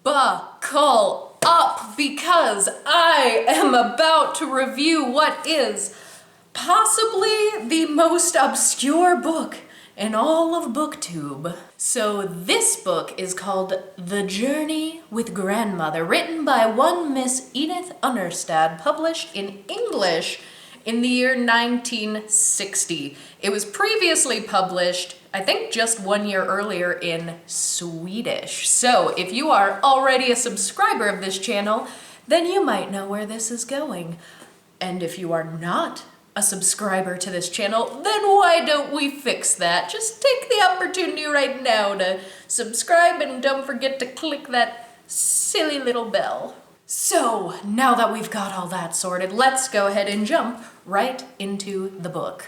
Buckle up, because I am about to review what is possibly the most obscure book in all of Booktube. So this book is called The Journey with Grandmother, written by one Miss Edith Unnerstad, published in English in the year 1960. It was previously published, I think, just 1 year earlier in Swedish. So if you are already a subscriber of this channel, then you might know where this is going. And if you are not a subscriber to this channel, then why don't we fix that? Just take the opportunity right now to subscribe, and don't forget to click that silly little bell. So now that we've got all that sorted, let's go ahead and jump right into the book.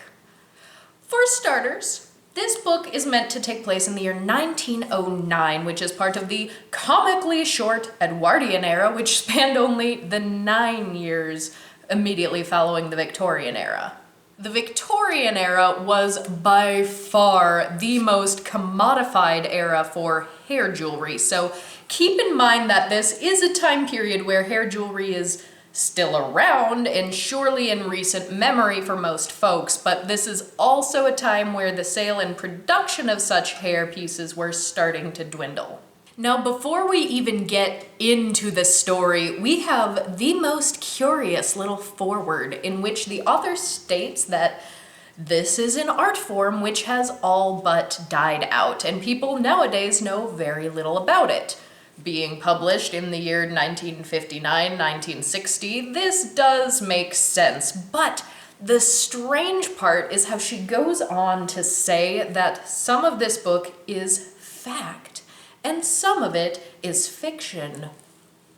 For starters, this book is meant to take place in the year 1909, which is part of the comically short Edwardian era, which spanned only the 9 years immediately following the Victorian era. The Victorian era was by far the most commodified era for hair jewelry, so keep in mind that this is a time period where hair jewelry is still around and surely in recent memory for most folks, but this is also a time where the sale and production of such hair pieces were starting to dwindle. Now, before we even get into the story, we have the most curious little foreword in which the author states that this is an art form which has all but died out, and people nowadays know very little about it. Being published in the year 1959, 1960, this does make sense, but the strange part is how she goes on to say that some of this book is fact, and some of it is fiction.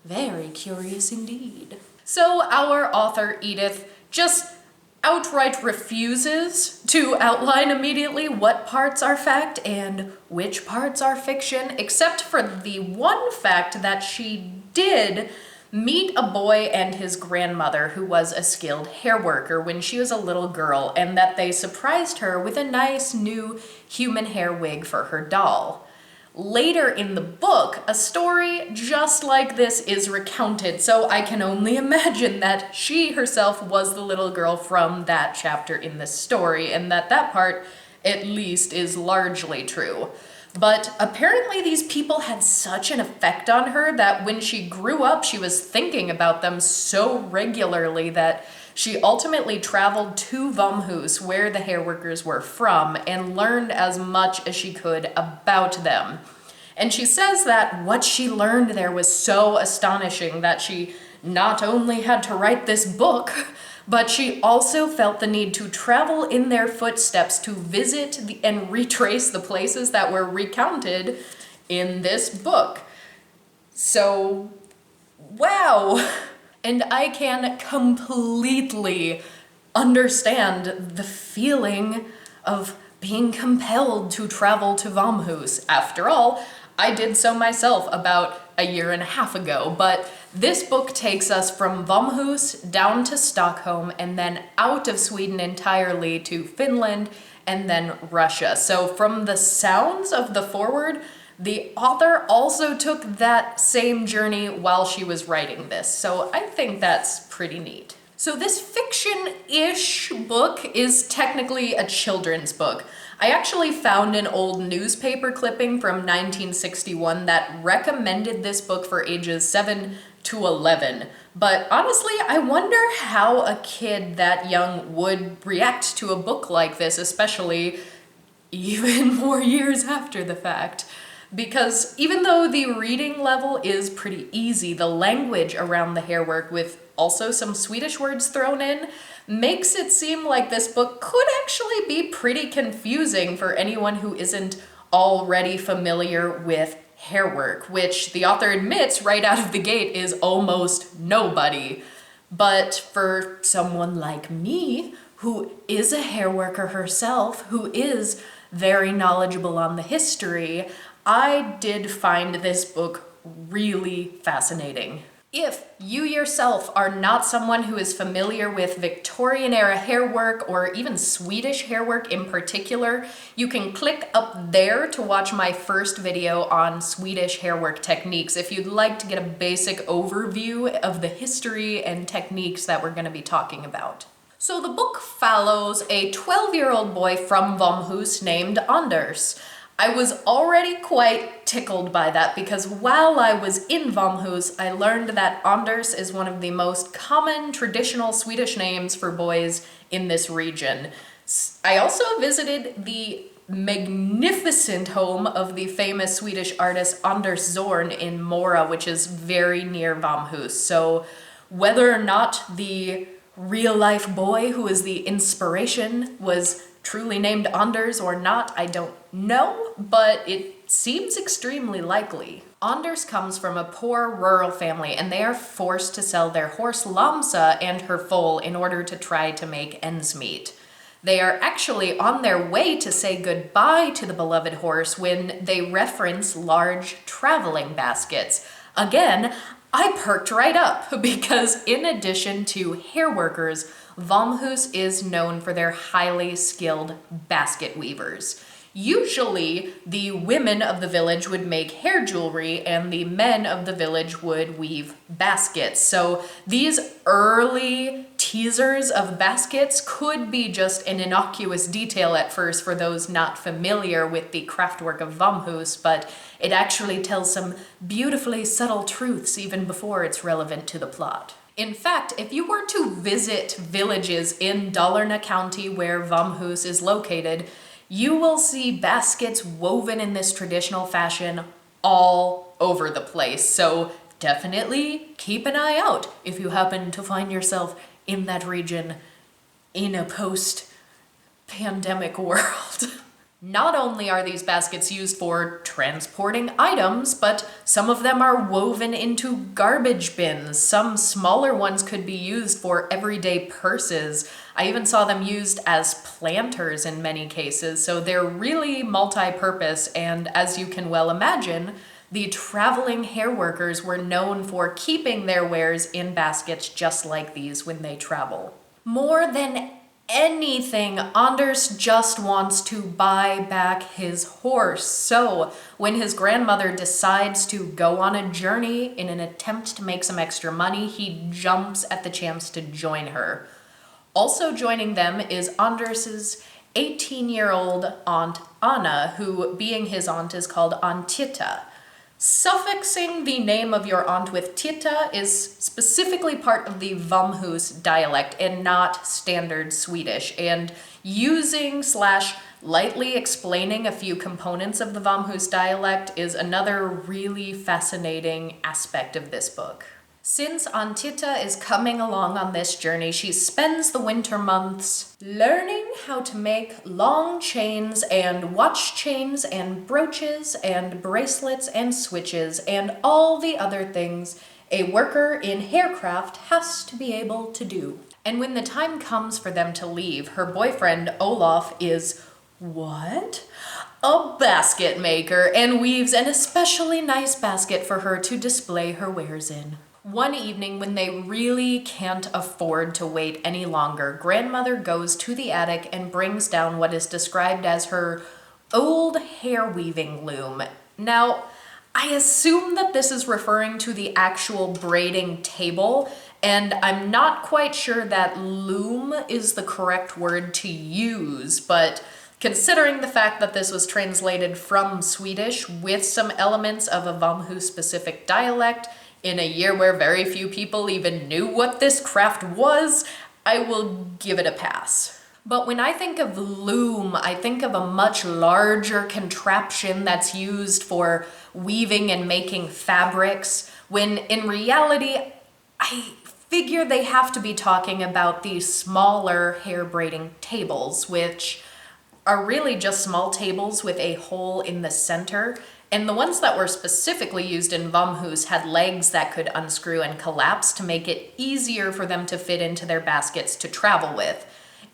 Very curious indeed. So our author, Edith, just outright refuses to outline immediately what parts are fact and which parts are fiction, except for the one fact that she did meet a boy and his grandmother who was a skilled hair worker when she was a little girl, and that they surprised her with a nice new human hair wig for her doll. Later in the book, a story just like this is recounted, so I can only imagine that she herself was the little girl from that chapter in the story, and that part, at least, is largely true. But apparently these people had such an effect on her that when she grew up, she was thinking about them so regularly that she ultimately traveled to Våmhus, where the hairworkers were from, and learned as much as she could about them. And she says that what she learned there was so astonishing that she not only had to write this book, but she also felt the need to travel in their footsteps to visit and retrace the places that were recounted in this book. So, wow! And I can completely understand the feeling of being compelled to travel to Våmhus. After all, I did so myself about a year and a half ago, but this book takes us from Våmhus down to Stockholm and then out of Sweden entirely to Finland and then Russia. So from the sounds of the foreword, the author also took that same journey while she was writing this, so I think that's pretty neat. So this fiction-ish book is technically a children's book. I actually found an old newspaper clipping from 1961 that recommended this book for ages 7 to 11. But honestly, I wonder how a kid that young would react to a book like this, especially even more years after the fact. Because even though the reading level is pretty easy, the language around the hair work, with also some Swedish words thrown in, makes it seem like this book could actually be pretty confusing for anyone who isn't already familiar with hair work, which the author admits right out of the gate is almost nobody. But for someone like me, who is a hair worker herself, who is very knowledgeable on the history, I did find this book really fascinating. If you yourself are not someone who is familiar with Victorian era hairwork or even Swedish hairwork in particular, you can click up there to watch my first video on Swedish hairwork techniques if you'd like to get a basic overview of the history and techniques that we're going to be talking about. So the book follows a 12-year-old boy from Våmhus named Anders. I was already quite tickled by that because while I was in Våmhus, I learned that Anders is one of the most common traditional Swedish names for boys in this region. I also visited the magnificent home of the famous Swedish artist Anders Zorn in Mora, which is very near Våmhus. So whether or not the real-life boy who is the inspiration was truly named Anders or not, I don't know, but it seems extremely likely. Anders comes from a poor rural family and they are forced to sell their horse Lamsa and her foal in order to try to make ends meet. They are actually on their way to say goodbye to the beloved horse when they reference large traveling baskets. Again, I perked right up because in addition to hairworkers, Våmhus is known for their highly skilled basket weavers. Usually, the women of the village would make hair jewelry and the men of the village would weave baskets. So these early teasers of baskets could be just an innocuous detail at first for those not familiar with the craftwork of Våmhus, but it actually tells some beautifully subtle truths even before it's relevant to the plot. In fact, if you were to visit villages in Dalarna County where Våmhus is located, you will see baskets woven in this traditional fashion all over the place. So definitely keep an eye out if you happen to find yourself in that region in a post-pandemic world. Not only are these baskets used for transporting items, but some of them are woven into garbage bins. Some smaller ones could be used for everyday purses. I even saw them used as planters in many cases, so they're really multi-purpose, and as you can well imagine, the traveling hairworkers were known for keeping their wares in baskets just like these when they travel. More than anything, Anders just wants to buy back his horse. So when his grandmother decides to go on a journey in an attempt to make some extra money, he jumps at the chance to join her. Also joining them is Anders's 18-year-old aunt Anna, who being his aunt is called Antita. Suffixing the name of your aunt with Titta is specifically part of the Våmhus dialect and not standard Swedish, and using/lightly explaining a few components of the Våmhus dialect is another really fascinating aspect of this book. Since Antita is coming along on this journey, she spends the winter months learning how to make long chains and watch chains and brooches and bracelets and switches and all the other things a worker in haircraft has to be able to do. And when the time comes for them to leave, her boyfriend Olaf is, what? A basket maker, and weaves an especially nice basket for her to display her wares in. One evening, when they really can't afford to wait any longer, grandmother goes to the attic and brings down what is described as her old hair weaving loom. Now, I assume that this is referring to the actual braiding table, and I'm not quite sure that loom is the correct word to use, but considering the fact that this was translated from Swedish with some elements of a Våmhus-specific dialect, in a year where very few people even knew what this craft was, I will give it a pass. But when I think of loom, I think of a much larger contraption that's used for weaving and making fabrics, when in reality, I figure they have to be talking about these smaller hair braiding tables, which are really just small tables with a hole in the center. And the ones that were specifically used in Våmhus had legs that could unscrew and collapse to make it easier for them to fit into their baskets to travel with.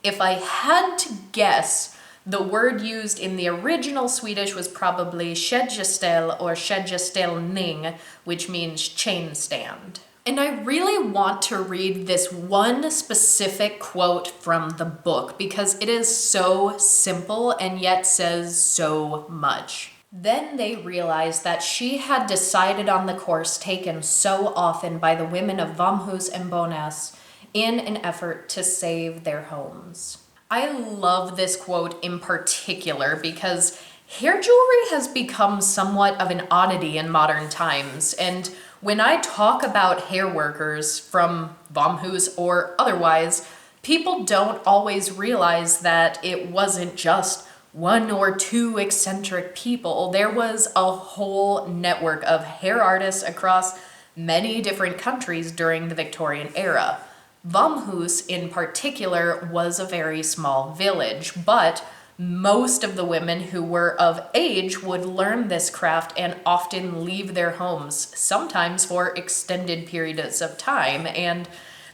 If I had to guess, the word used in the original Swedish was probably kedjeställ or kedjeställning, which means chain stand. And I really want to read this one specific quote from the book because it is so simple and yet says so much. Then they realized that she had decided on the course taken so often by the women of Våmhus and Våmhus in an effort to save their homes. I love this quote in particular because hair jewelry has become somewhat of an oddity in modern times, and when I talk about hair workers from Våmhus or otherwise, people don't always realize that it wasn't just one or two eccentric people. There was a whole network of hair artists across many different countries during the Victorian era. Våmhus in particular was a very small village, but most of the women who were of age would learn this craft and often leave their homes, sometimes for extended periods of time, and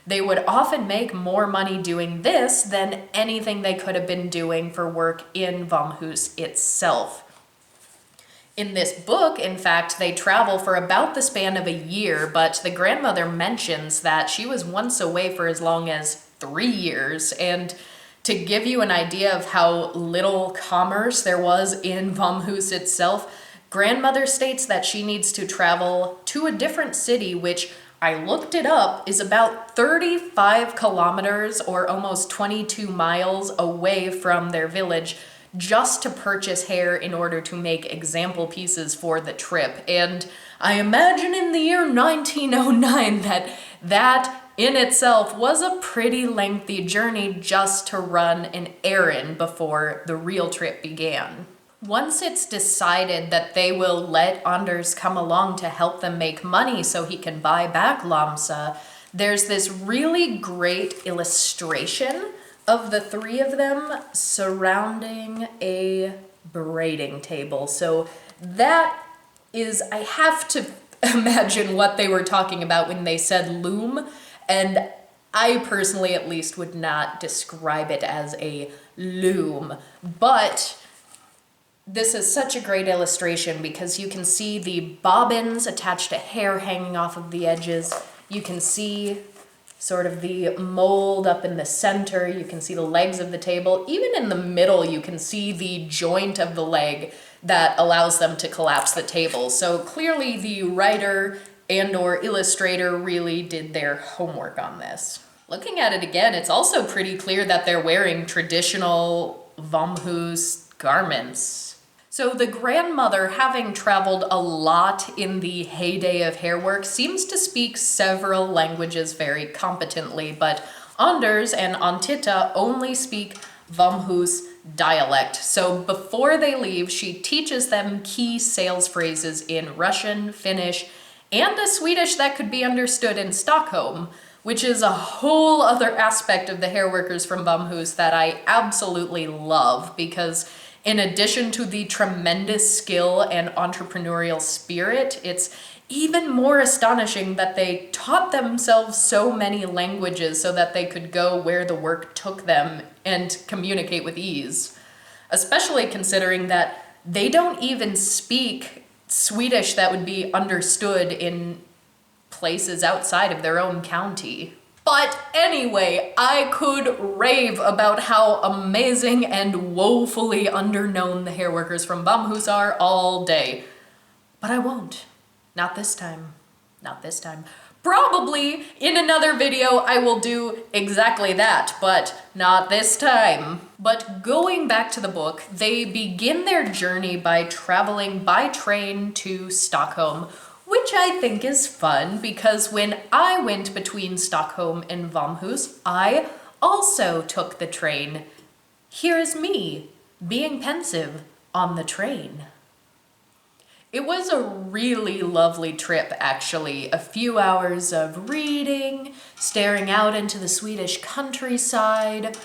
they would often make more money doing this than anything they could have been doing for work in Våmhus itself. In this book, in fact, they travel for about the span of a year, but the grandmother mentions that she was once away for as long as 3 years, and to give you an idea of how little commerce there was in Våmhus itself, grandmother states that she needs to travel to a different city, which I looked it up, is about 35 kilometers or almost 22 miles away from their village just to purchase hair in order to make example pieces for the trip. And I imagine in the year 1909 that in itself was a pretty lengthy journey just to run an errand before the real trip began. Once it's decided that they will let Anders come along to help them make money so he can buy back Lamsa, there's this really great illustration of the three of them surrounding a braiding table. So that is, I have to imagine what they were talking about when they said loom. And I personally, at least, would not describe it as a loom. But this is such a great illustration because you can see the bobbins attached to hair hanging off of the edges. You can see sort of the mold up in the center. You can see the legs of the table. Even in the middle, you can see the joint of the leg that allows them to collapse the table. So clearly the writer and/or illustrator really did their homework on this. Looking at it again, it's also pretty clear that they're wearing traditional Våmhus garments. So the grandmother, having traveled a lot in the heyday of hairwork, seems to speak several languages very competently, but Anders and Antita only speak Våmhus dialect. So before they leave, she teaches them key sales phrases in Russian, Finnish, and a Swedish that could be understood in Stockholm, which is a whole other aspect of the hairworkers from Våmhus that I absolutely love, because in addition to the tremendous skill and entrepreneurial spirit, it's even more astonishing that they taught themselves so many languages so that they could go where the work took them and communicate with ease. Especially considering that they don't even speak Swedish that would be understood in places outside of their own county. But anyway, I could rave about how amazing and woefully underknown the hairworkers from Våmhus are all day. But I won't. Not this time. Not this time. Probably in another video I will do exactly that, but not this time. But going back to the book, they begin their journey by traveling by train to Stockholm, which I think is fun because when I went between Stockholm and Våmhus, I also took the train. Here is me, being pensive on the train. It was a really lovely trip, actually. A few hours of reading, staring out into the Swedish countryside.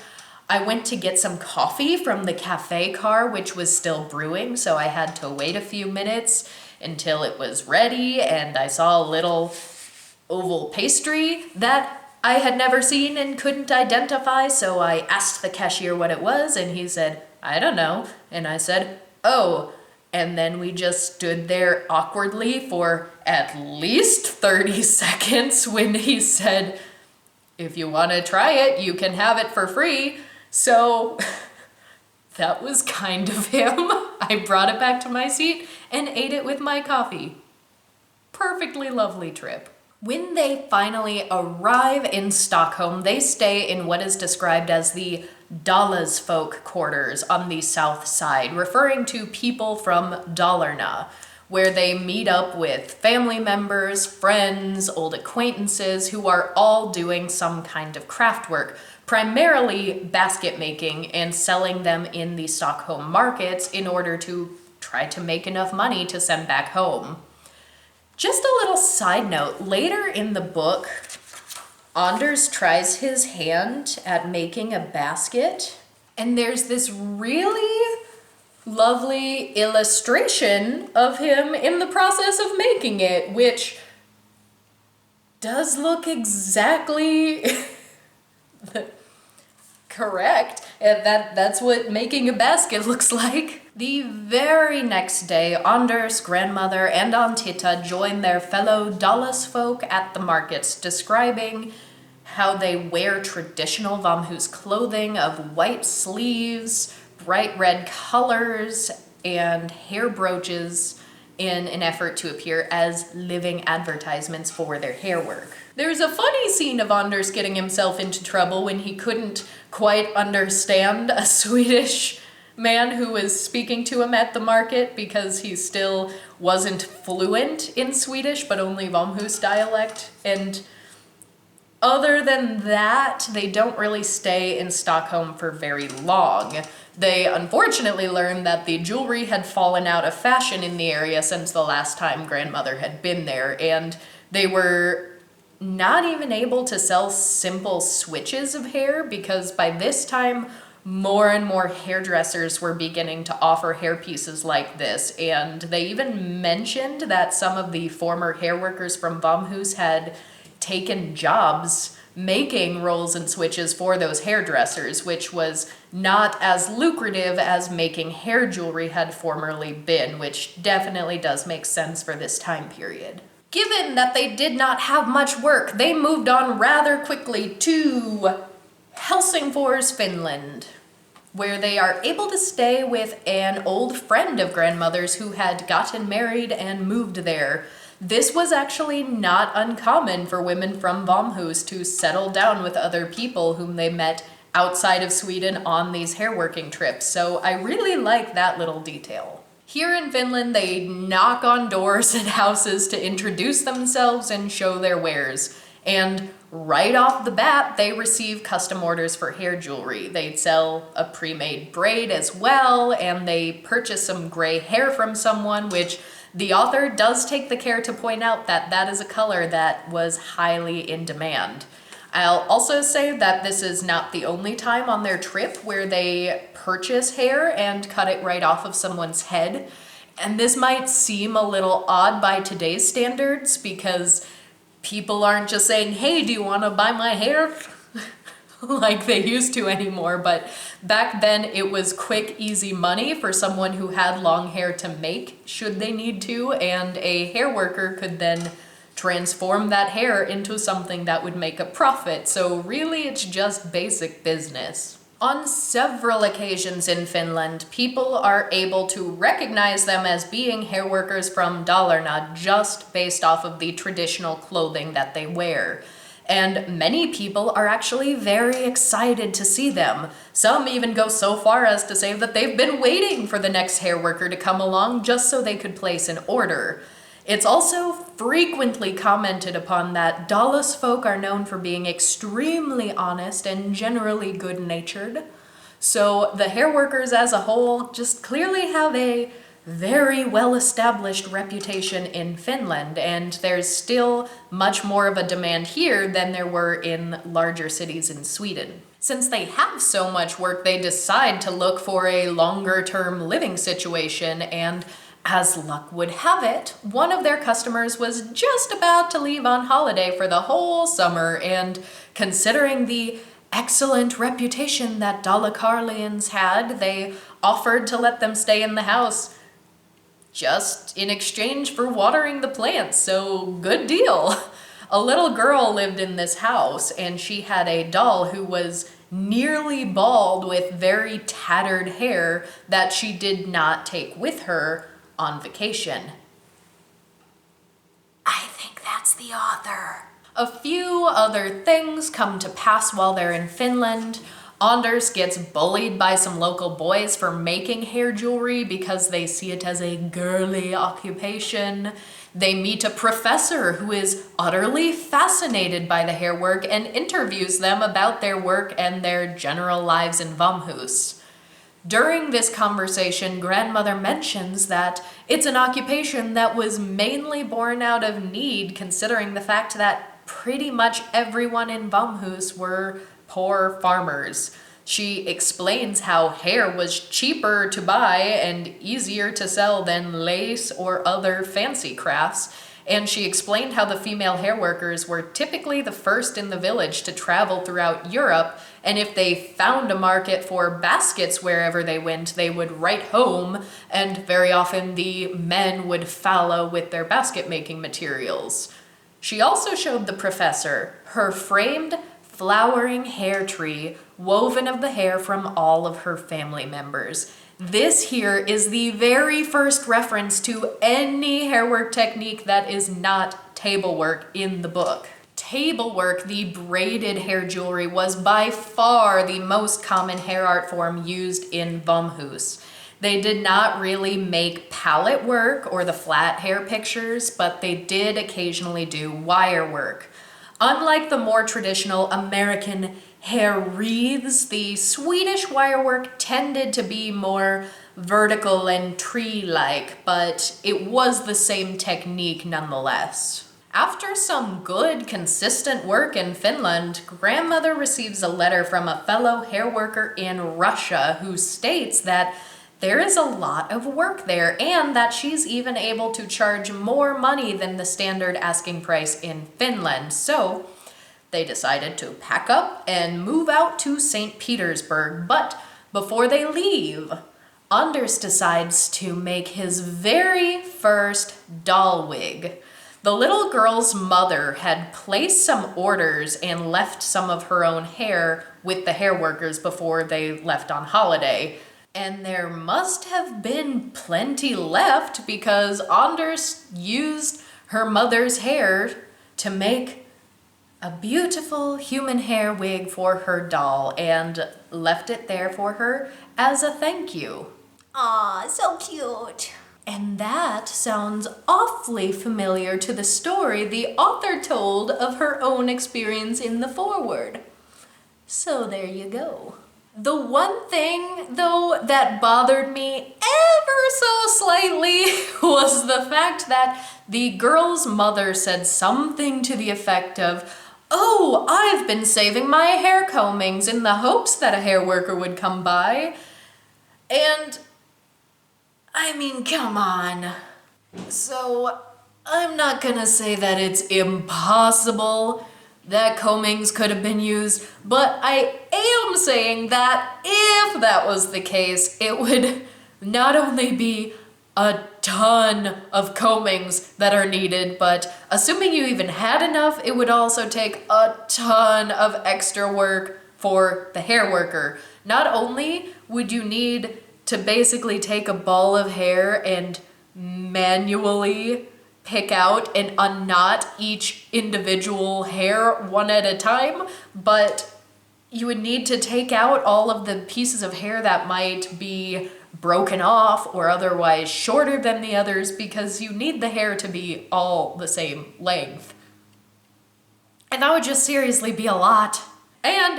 I went to get some coffee from the cafe car, which was still brewing, so I had to wait a few minutes until it was ready, and I saw a little oval pastry that I had never seen and couldn't identify, so I asked the cashier what it was, and he said, "I don't know." And I said, "Oh, And then we just stood there awkwardly for at least 30 seconds when he said, if you want to try it, you can have it for free. So that was kind of him. I brought it back to my seat and ate it with my coffee. Perfectly lovely trip. When they finally arrive in Stockholm, they stay in what is described as the Dalesfolk quarters on the south side, referring to people from Dalarna, where they meet up with family members, friends, old acquaintances who are all doing some kind of craft work, primarily basket making and selling them in the Stockholm markets in order to try to make enough money to send back home. Just a little side note, later in the book, Anders tries his hand at making a basket, and there's this really lovely illustration of him in the process of making it, which does look exactly correct. That's what making a basket looks like. The very next day, Anders' grandmother and Aunt Titta join their fellow Dalesfolk at the markets, describing how they wear traditional Våmhus clothing of white sleeves, bright red colors, and hair brooches in an effort to appear as living advertisements for their hair work. There's a funny scene of Anders getting himself into trouble when he couldn't quite understand a Swedish man who was speaking to him at the market because he still wasn't fluent in Swedish, but only Våmhus dialect. And other than that, they don't really stay in Stockholm for very long. They unfortunately learned that the jewelry had fallen out of fashion in the area since the last time grandmother had been there, and they were not even able to sell simple switches of hair because by this time, more and more hairdressers were beginning to offer hairpieces like this, and they even mentioned that some of the former hairworkers from Våmhus had taken jobs making rolls and switches for those hairdressers, which was not as lucrative as making hair jewelry had formerly been, which definitely does make sense for this time period. Given that they did not have much work, they moved on rather quickly to Helsingfors, Finland, where they are able to stay with an old friend of grandmother's who had gotten married and moved there. This was actually not uncommon for women from Våmhus to settle down with other people whom they met outside of Sweden on these hairworking trips, so I really like that little detail. Here in Finland, they knock on doors and houses to introduce themselves and show their wares. And right off the bat, they receive custom orders for hair jewelry. They sell a pre-made braid as well, and they purchase some gray hair from someone, which the author does take the care to point out that that is a color that was highly in demand. I'll also say that this is not the only time on their trip where they purchase hair and cut it right off of someone's head. And this might seem a little odd by today's standards because people aren't just saying, hey, do you want to buy my hair? Like they used to anymore. But back then it was quick, easy money for someone who had long hair to make should they need to. And a hair worker could then transform that hair into something that would make a profit. So really it's just basic business. On several occasions in Finland, people are able to recognize them as being hairworkers from Dalarna just based off of the traditional clothing that they wear. And many people are actually very excited to see them. Some even go so far as to say that they've been waiting for the next hairworker to come along just so they could place an order. It's also frequently commented upon that Dalesfolk are known for being extremely honest and generally good-natured. So the hairworkers as a whole just clearly have a very well-established reputation in Finland, and there's still much more of a demand here than there were in larger cities in Sweden. Since they have so much work, they decide to look for a longer-term living situation, and as luck would have it, one of their customers was just about to leave on holiday for the whole summer, and considering the excellent reputation that Dalecarlians had, they offered to let them stay in the house just in exchange for watering the plants, so good deal. A little girl lived in this house, and she had a doll who was nearly bald with very tattered hair that she did not take with her on vacation. I think that's the author. A few other things come to pass while they're in Finland. Anders gets bullied by some local boys for making hair jewelry because they see it as a girly occupation. They meet a professor who is utterly fascinated by the hair work and interviews them about their work and their general lives in Våmhus. During this conversation, grandmother mentions that it's an occupation that was mainly born out of need, considering the fact that pretty much everyone in Våmhus were poor farmers. She explains how hair was cheaper to buy and easier to sell than lace or other fancy crafts, and she explained how the female hair workers were typically the first in the village to travel throughout Europe, and if they found a market for baskets wherever they went, they would write home, and very often the men would follow with their basket-making materials. She also showed the professor her framed flowering hair tree woven of the hair from all of her family members. This here is the very first reference to any hairwork technique that is not table work in the book. Table work, the braided hair jewelry, was by far the most common hair art form used in Våmhus. They did not really make palette work or the flat hair pictures, but they did occasionally do wire work. Unlike the more traditional American hair wreaths, the Swedish wirework tended to be more vertical and tree-like, but it was the same technique nonetheless. After some good, consistent work in Finland, grandmother receives a letter from a fellow hair worker in Russia who states that there is a lot of work there and that she's even able to charge more money than the standard asking price in Finland. So they decided to pack up and move out to St. Petersburg. But before they leave, Anders decides to make his very first doll wig. The little girl's mother had placed some orders and left some of her own hair with the hair workers before they left on holiday. And there must have been plenty left because Anders used her mother's hair to make a beautiful human hair wig for her doll and left it there for her as a thank you. Aw, so cute. And that sounds awfully familiar to the story the author told of her own experience in the foreword. So there you go. The one thing, though, that bothered me ever so slightly was the fact that the girl's mother said something to the effect of, "Oh, I've been saving my hair combings in the hopes that a hair worker would come by." And, I mean, come on. So, I'm not gonna say that it's impossible that combings could have been used, but I am saying that if that was the case, it would not only be a ton of combings that are needed, but assuming you even had enough, it would also take a ton of extra work for the hair worker. Not only would you need to basically take a ball of hair and manually pick out and unknot each individual hair one at a time, but you would need to take out all of the pieces of hair that might be broken off or otherwise shorter than the others because you need the hair to be all the same length. And that would just seriously be a lot. And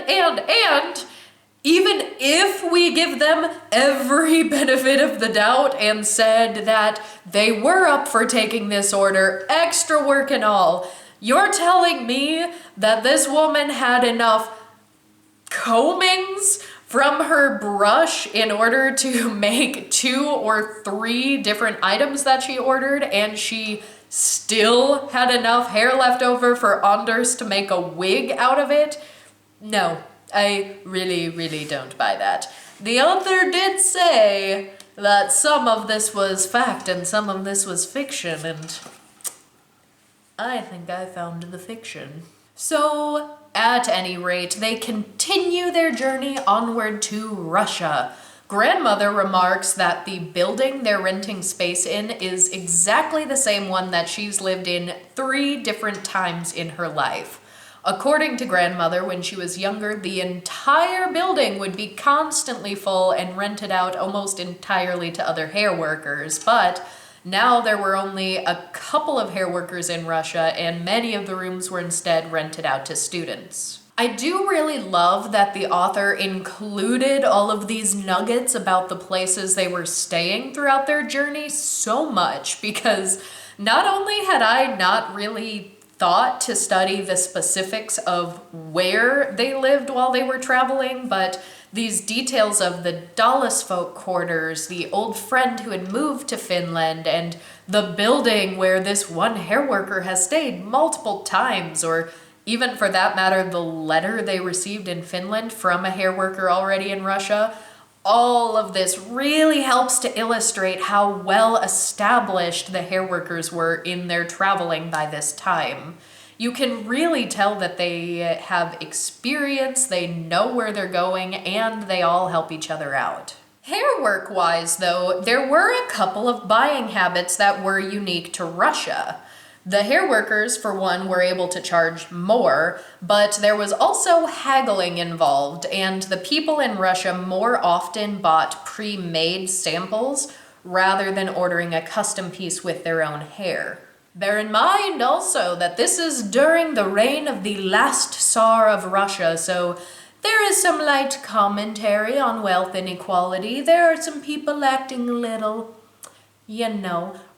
even if we give them every benefit of the doubt and said that they were up for taking this order, extra work and all, you're telling me that this woman had enough combings from her brush in order to make 2 or 3 different items that she ordered, and she still had enough hair left over for Anders to make a wig out of it? No. I really, really don't buy that. The author did say that some of this was fact and some of this was fiction, and I think I found the fiction. So, at any rate, they continue their journey onward to Russia. Grandmother remarks that the building they're renting space in is exactly the same one that she's lived in 3 different times in her life. According to Grandmother, when she was younger, the entire building would be constantly full and rented out almost entirely to other hair workers, but now there were only a couple of hair workers in Russia, and many of the rooms were instead rented out to students. I do really love that the author included all of these nuggets about the places they were staying throughout their journey so much, because not only had I not really thought to study the specifics of where they lived while they were traveling, but these details of the Dallasfolk quarters, the old friend who had moved to Finland, and the building where this one hair worker has stayed multiple times, or even for that matter, the letter they received in Finland from a hair worker already in Russia. All of this really helps to illustrate how well established the hair workers were in their traveling by this time. You can really tell that they have experience, they know where they're going, and they all help each other out. Hair work-wise, though, there were a couple of buying habits that were unique to Russia. The hair workers, for one, were able to charge more, but there was also haggling involved, and the people in Russia more often bought pre-made samples rather than ordering a custom piece with their own hair. Bear in mind also that this is during the reign of the last Tsar of Russia, so there is some light commentary on wealth inequality. There are some people acting a little,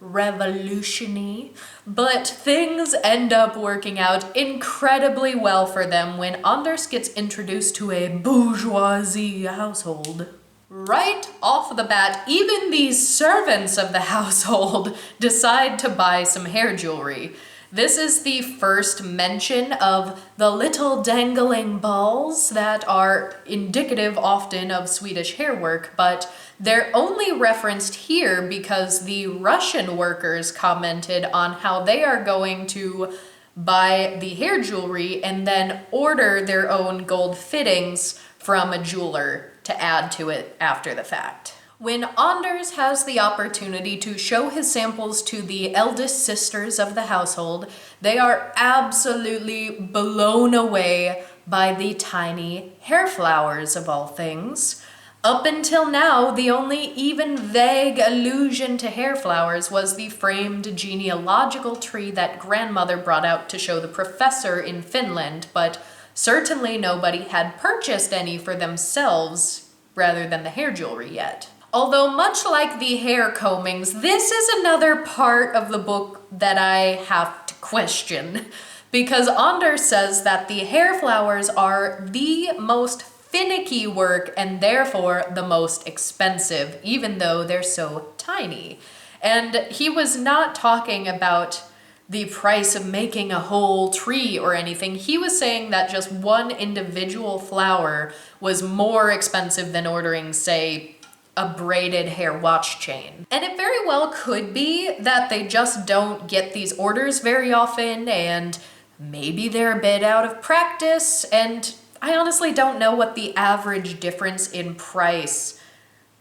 revolution-y, but things end up working out incredibly well for them when Anders gets introduced to a bourgeoisie household. Right off the bat, even the servants of the household decide to buy some hair jewelry. This is the first mention of the little dangling balls that are indicative often of Swedish hair work, but they're only referenced here because the Russian workers commented on how they are going to buy the hair jewelry and then order their own gold fittings from a jeweler to add to it after the fact. When Anders has the opportunity to show his samples to the eldest sisters of the household, they are absolutely blown away by the tiny hair flowers of all things. Up until now, the only even vague allusion to hair flowers was the framed genealogical tree that Grandmother brought out to show the professor in Finland, but certainly nobody had purchased any for themselves rather than the hair jewelry yet. Although much like the hair combings, this is another part of the book that I have to question, because Anders says that the hair flowers are the most finicky work and therefore the most expensive, even though they're so tiny. And he was not talking about the price of making a whole tree or anything. He was saying that just one individual flower was more expensive than ordering, say, a braided hair watch chain. And it very well could be that they just don't get these orders very often, and maybe they're a bit out of practice, and I honestly don't know what the average difference in price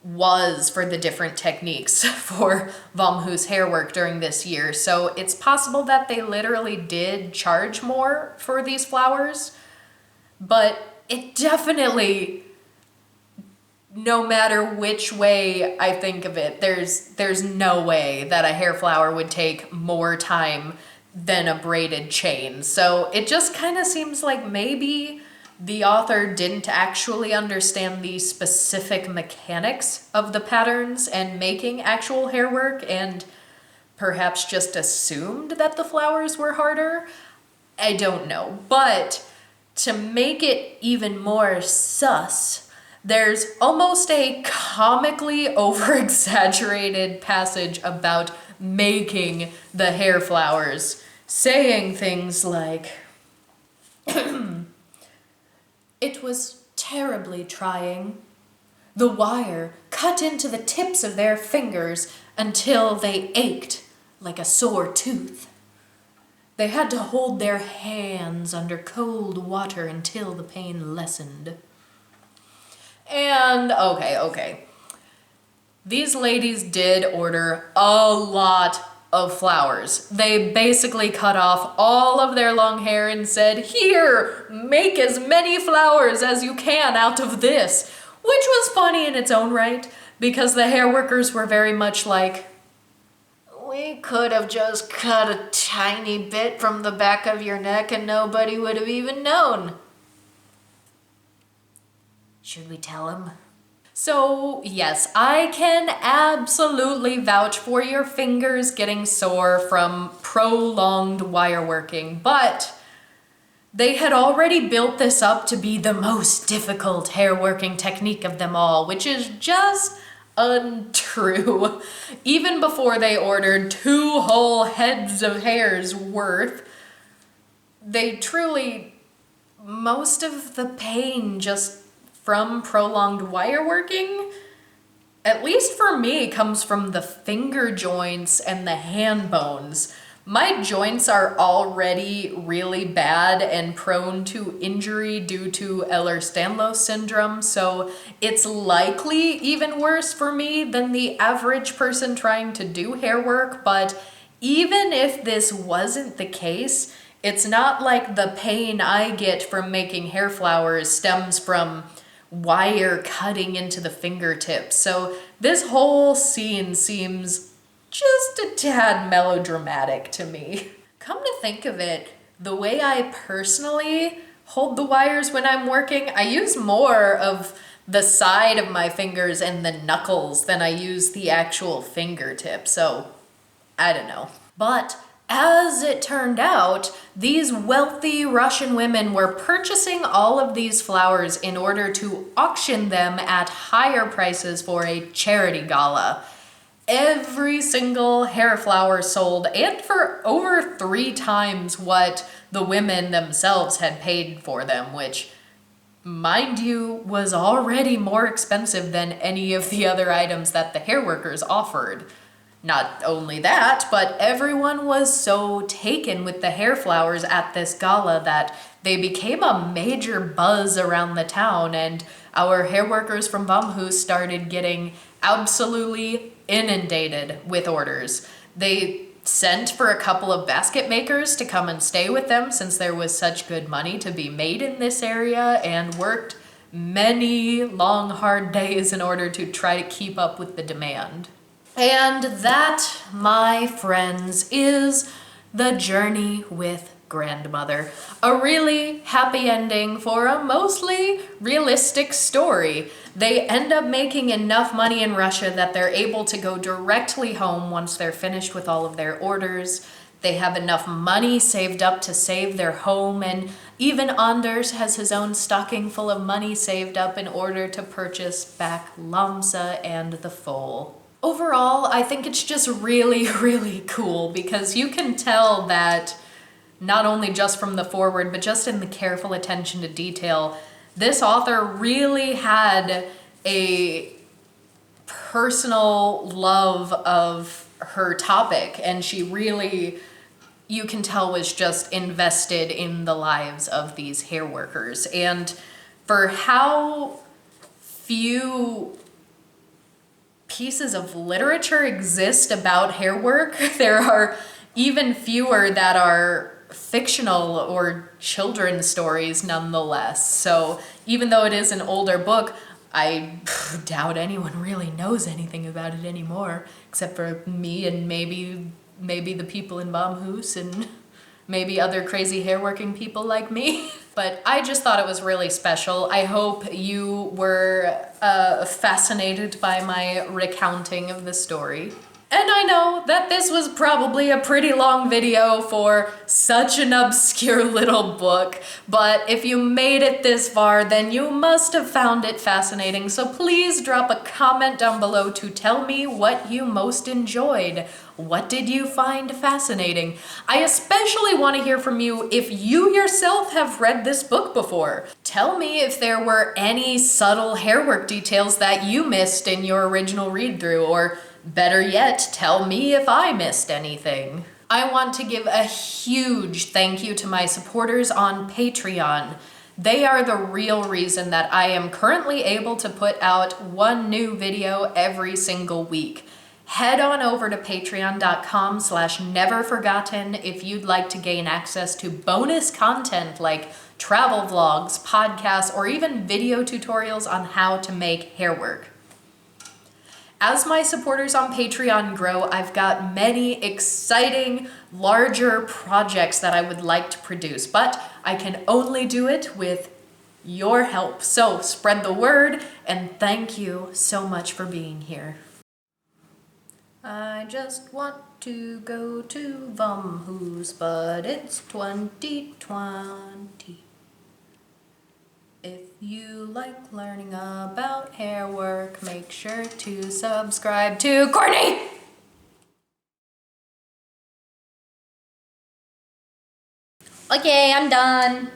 was for the different techniques for Våmhus hair work during this year. So it's possible that they literally did charge more for these flowers, but it definitely, no matter which way I think of it, there's no way that a hair flower would take more time than a braided chain. So it just kind of seems like maybe the author didn't actually understand the specific mechanics of the patterns and making actual hair work, and perhaps just assumed that the flowers were harder. I don't know. But to make it even more sus, there's almost a comically over-exaggerated passage about making the hair flowers, saying things like, "It was terribly trying. The wire cut into the tips of their fingers until they ached like a sore tooth. They had to hold their hands under cold water until the pain lessened. And, okay. These ladies did order a lot of flowers. They basically cut off all of their long hair and said, "Here, make as many flowers as you can out of this," which was funny in its own right, because the hair workers were very much like, "We could have just cut a tiny bit from the back of your neck and nobody would have even known." Should we tell him? So, yes, I can absolutely vouch for your fingers getting sore from prolonged wire working, but they had already built this up to be the most difficult hair working technique of them all, which is just untrue. Even before they ordered 2 whole heads of hair's worth, they truly, most of the pain just from prolonged wire working, at least for me, comes from the finger joints and the hand bones. My joints are already really bad and prone to injury due to Ehlers-Danlos syndrome, so it's likely even worse for me than the average person trying to do hair work. But even if this wasn't the case, it's not like the pain I get from making hair flowers stems from wire cutting into the fingertips. So this whole scene seems just a tad melodramatic to me. Come to think of it, the way I personally hold the wires when I'm working, I use more of the side of my fingers and the knuckles than I use the actual fingertip. So I don't know. But as it turned out, these wealthy Russian women were purchasing all of these flowers in order to auction them at higher prices for a charity gala. Every single hair flower sold, and for over 3 times what the women themselves had paid for them, which, mind you, was already more expensive than any of the other items that the hair workers offered. Not only that, but everyone was so taken with the hair flowers at this gala that they became a major buzz around the town, and our hair workers from Våmhus started getting absolutely inundated with orders. They sent for a couple of basket makers to come and stay with them since there was such good money to be made in this area, and worked many long, hard days in order to try to keep up with the demand. And that, my friends, is the journey with grandmother. A really happy ending for a mostly realistic story. They end up making enough money in Russia that they're able to go directly home once they're finished with all of their orders. They have enough money saved up to save their home, and even Anders has his own stocking full of money saved up in order to purchase back Lamsa and the foal. Overall, I think it's just really, really cool because you can tell that not only just from the foreword, but just in the careful attention to detail, this author really had a personal love of her topic, and she really, you can tell, was just invested in the lives of these hair workers. And for how few pieces of literature exist about hair work, there are even fewer that are fictional or children's stories nonetheless. So even though it is an older book, I doubt anyone really knows anything about it anymore, except for me and maybe the people in Våmhus and maybe other crazy hairworking people like me. But I just thought it was really special. I hope you were fascinated by my recounting of the story. And I know that this was probably a pretty long video for such an obscure little book, but if you made it this far, then you must have found it fascinating. So please drop a comment down below to tell me what you most enjoyed. What did you find fascinating? I especially want to hear from you if you yourself have read this book before. Tell me if there were any subtle hairwork details that you missed in your original read-through, or better yet, tell me if I missed anything. I want to give a huge thank you to my supporters on Patreon. They are the real reason that I am currently able to put out one new video every single week. Head on over to patreon.com/neverforgotten if you'd like to gain access to bonus content like travel vlogs, podcasts, or even video tutorials on how to make hairwork. As my supporters on Patreon grow, I've got many exciting, larger projects that I would like to produce, but I can only do it with your help. So spread the word, and thank you so much for being here. I just want to go to Våmhus, but it's 2020. If you like learning about hair work, make sure to subscribe to Courtney! Okay, I'm done.